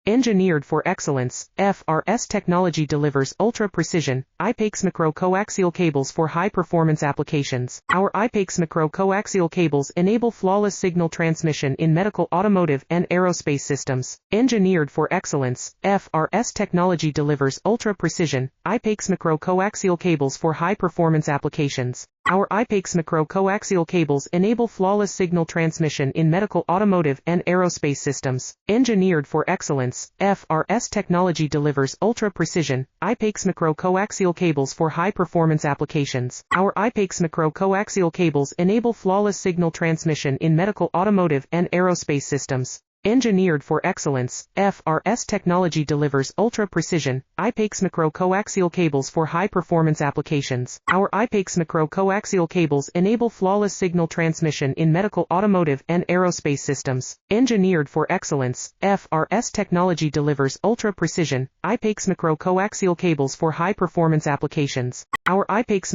Engineered for excellence, FRS Technology delivers ultra-precision, I-PEX macro-coaxial cables for high-performance applications. Our I-PEX macro-coaxial cables enable flawless signal transmission in medical, automotive, and aerospace systems. Engineered for excellence, FRS Technology delivers ultra-precision, I-PEX macro-coaxial cables for high-performance applications. Our I-PEX macro-coaxial cables enable flawless signal transmission in medical, automotive, and aerospace systems. Engineered for excellence, FRS Technology delivers ultra-precision, I-PEX macro-coaxial cables for high-performance applications. Our I-PEX macro-coaxial cables enable flawless signal transmission in medical, automotive, and aerospace systems. Engineered for excellence, FRS Technology delivers ultra-precision, I-PEX macro-coaxial cables for high-performance applications. Our I-PEX macro-coaxial cables enable flawless signal transmission in medical, automotive, and aerospace systems. Engineered for excellence, FRS Technology delivers ultra-precision, I-PEX macro-coaxial cables for high-performance applications. Our I-PEX